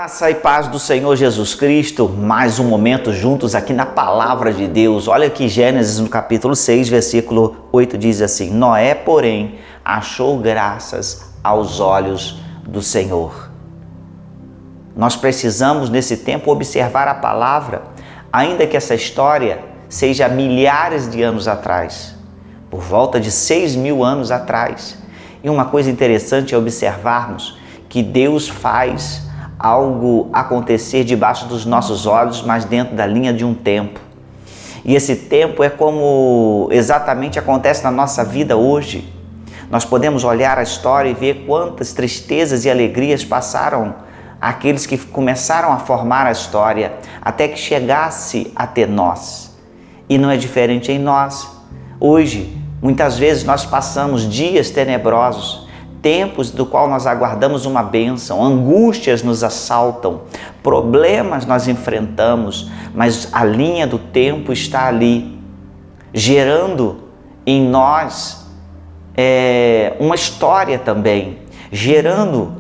Graça e paz do Senhor Jesus Cristo, mais um momento juntos aqui na Palavra de Deus. Olha aqui Gênesis no capítulo 6, versículo 8 diz assim: Noé, porém, achou graças aos olhos do Senhor. Nós precisamos nesse tempo observar a palavra, ainda que essa história seja milhares de anos atrás, por volta de 6.000 anos atrás. E uma coisa interessante é observarmos que Deus faz algo acontecer debaixo dos nossos olhos, mas dentro da linha de um tempo. E esse tempo é como exatamente acontece na nossa vida hoje. Nós podemos olhar a história e ver quantas tristezas e alegrias passaram aqueles que começaram a formar a história, até que chegasse até nós. E não é diferente em nós. Hoje, muitas vezes nós passamos dias tenebrosos, tempos do qual nós aguardamos uma bênção, angústias nos assaltam, problemas nós enfrentamos, mas a linha do tempo está ali, gerando em nós uma história também, gerando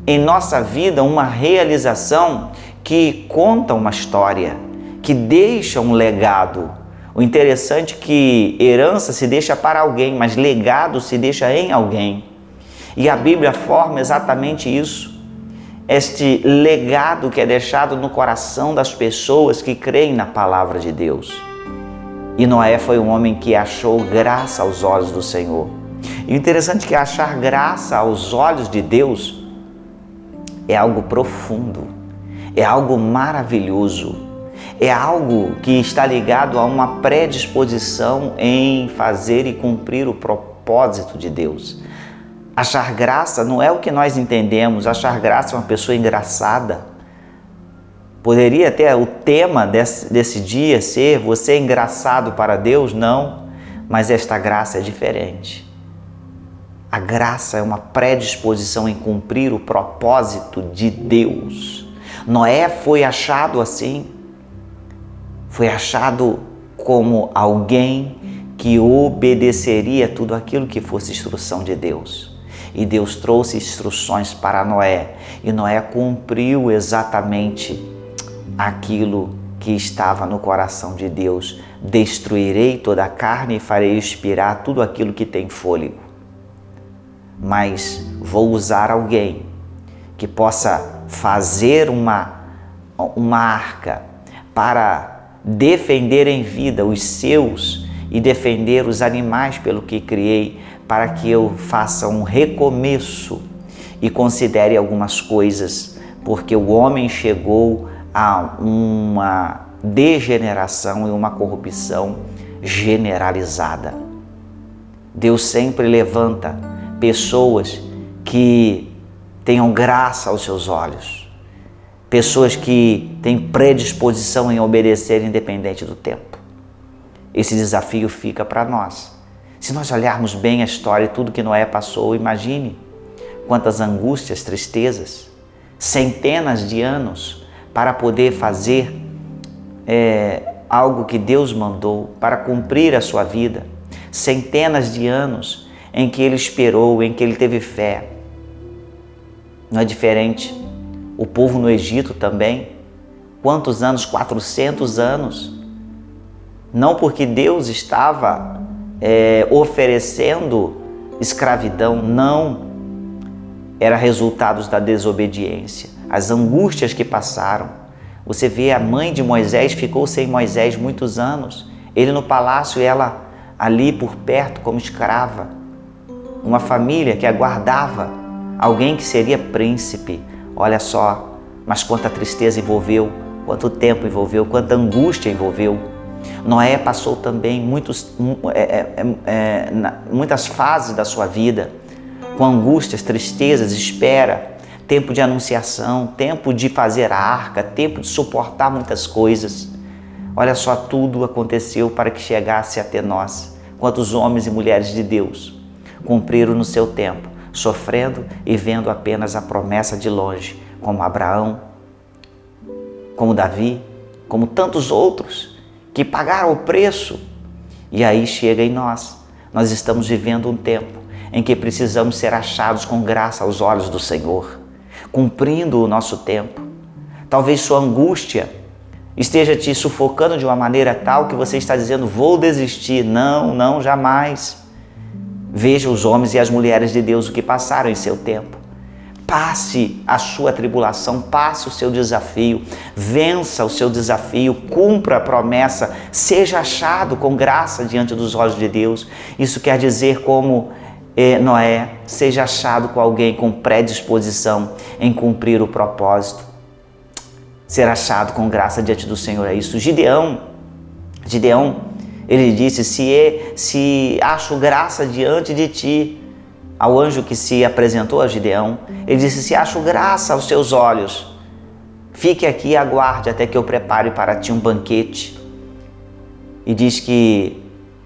em nossa vida uma realização que conta uma história, que deixa um legado. O interessante é que herança se deixa para alguém, mas legado se deixa em alguém. E a Bíblia forma exatamente isso, este legado que é deixado no coração das pessoas que creem na palavra de Deus. E Noé foi um homem que achou graça aos olhos do Senhor. E o interessante é que achar graça aos olhos de Deus é algo profundo, é algo maravilhoso, é algo que está ligado a uma predisposição em fazer e cumprir o propósito de Deus. Achar graça não é o que nós entendemos. Achar graça é uma pessoa engraçada. Poderia até o tema desse dia ser: você é engraçado para Deus? Não, mas esta graça é diferente. A graça é uma predisposição em cumprir o propósito de Deus. Noé foi achado assim. Foi achado como alguém que obedeceria tudo aquilo que fosse instrução de Deus. E Deus trouxe instruções para Noé, e Noé cumpriu exatamente aquilo que estava no coração de Deus: destruirei toda a carne e farei expirar tudo aquilo que tem fôlego. Mas vou usar alguém que possa fazer uma arca para defender em vida os seus e defender os animais pelo que criei, para que eu faça um recomeço e considere algumas coisas, porque o homem chegou a uma degeneração e uma corrupção generalizada. Deus sempre levanta pessoas que tenham graça aos seus olhos, pessoas que têm predisposição em obedecer independente do tempo. Esse desafio fica para nós. Se nós olharmos bem a história e tudo que Noé passou, imagine quantas angústias, tristezas, centenas de anos para poder fazer algo que Deus mandou, para cumprir a sua vida, centenas de anos em que ele esperou, em que ele teve fé. Não é diferente o povo no Egito também. Quantos anos? 400 anos. Não porque Deus estava oferecendo escravidão, não. Era resultado da desobediência, as angústias que passaram. Você vê, a mãe de Moisés ficou sem Moisés muitos anos, ele no palácio, ela ali por perto como escrava. Uma família que aguardava alguém que seria príncipe. Olha só, mas quanta tristeza envolveu, quanto tempo envolveu, quanta angústia envolveu. Noé passou também muitas fases da sua vida, com angústias, tristezas, espera, tempo de anunciação, tempo de fazer a arca, tempo de suportar muitas coisas. Olha só, tudo aconteceu para que chegasse até nós. Quantos homens e mulheres de Deus cumpriram no seu tempo, sofrendo e vendo apenas a promessa de longe, como Abraão, como Davi, como tantos outros que pagaram o preço. E aí chega em nós. Nós estamos vivendo um tempo em que precisamos ser achados com graça aos olhos do Senhor, cumprindo o nosso tempo. Talvez sua angústia esteja te sufocando de uma maneira tal que você está dizendo, vou desistir. Não, não, jamais. Veja os homens e as mulheres de Deus o que passaram em seu tempo. Passe a sua tribulação, passe o seu desafio, vença o seu desafio, cumpra a promessa, seja achado com graça diante dos olhos de Deus. Isso quer dizer como Noé, seja achado com alguém com predisposição em cumprir o propósito. Ser achado com graça diante do Senhor é isso. Gideão, ele disse, se acho graça diante de ti, ao anjo que se apresentou a Gideão, ele disse, se acho graça aos teus olhos, fique aqui e aguarde até que eu prepare para ti um banquete. E diz que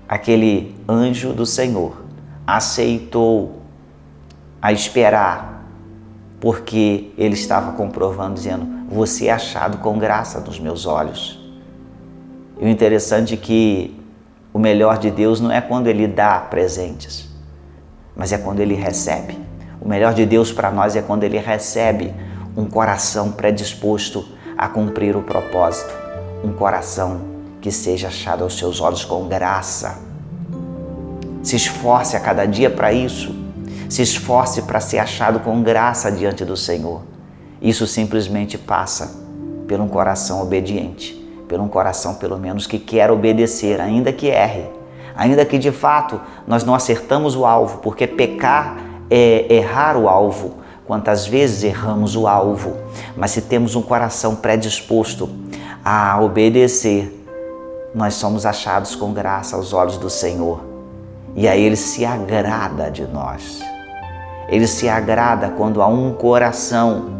aquele anjo do Senhor aceitou a esperar, porque ele estava comprovando, dizendo, você é achado com graça nos meus olhos. E o interessante é que o melhor de Deus não é quando Ele dá presentes, mas é quando Ele recebe. O melhor de Deus para nós é quando Ele recebe um coração predisposto a cumprir o propósito, um coração que seja achado aos seus olhos com graça. Se esforce a cada dia para isso, se esforce para ser achado com graça diante do Senhor. Isso simplesmente passa por um coração obediente, por um coração pelo menos que quer obedecer, ainda que erre, ainda que de fato nós não acertamos o alvo, porque pecar é errar o alvo. Quantas vezes erramos o alvo, mas se temos um coração predisposto a obedecer, nós somos achados com graça aos olhos do Senhor. E aí Ele se agrada de nós. Ele se agrada quando há um coração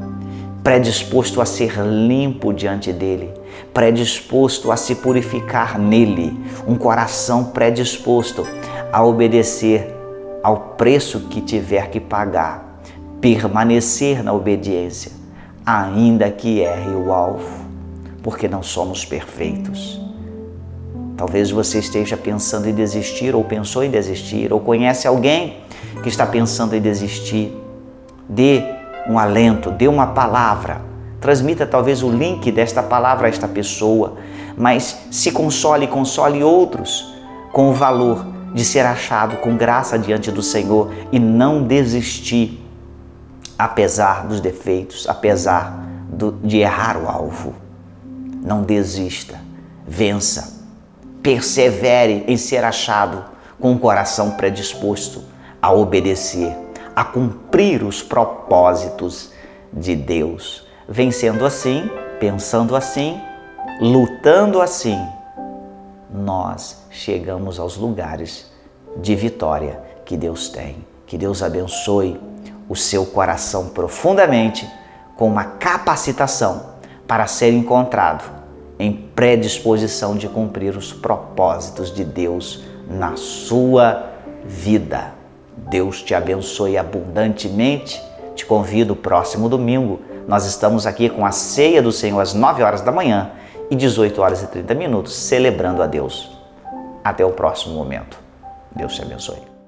predisposto a ser limpo diante dEle, predisposto a se purificar nele, um coração predisposto a obedecer ao preço que tiver que pagar, permanecer na obediência, ainda que erre o alvo, porque não somos perfeitos. Talvez você esteja pensando em desistir, ou pensou em desistir, ou conhece alguém que está pensando em desistir. Dê um alento, dê uma palavra, transmita talvez o link desta palavra a esta pessoa, mas se console outros com o valor de ser achado com graça diante do Senhor e não desistir, apesar dos defeitos, apesar de errar o alvo. Não desista, vença, persevere em ser achado com o coração predisposto a obedecer, a cumprir os propósitos de Deus. Vencendo assim, pensando assim, lutando assim, nós chegamos aos lugares de vitória que Deus tem. Que Deus abençoe o seu coração profundamente com uma capacitação para ser encontrado em predisposição de cumprir os propósitos de Deus na sua vida. Deus te abençoe abundantemente. Te convido próximo domingo. Nós estamos aqui com a ceia do Senhor às 9 horas da manhã e 18 horas e 30 minutos, celebrando a Deus. Até o próximo momento. Deus te abençoe.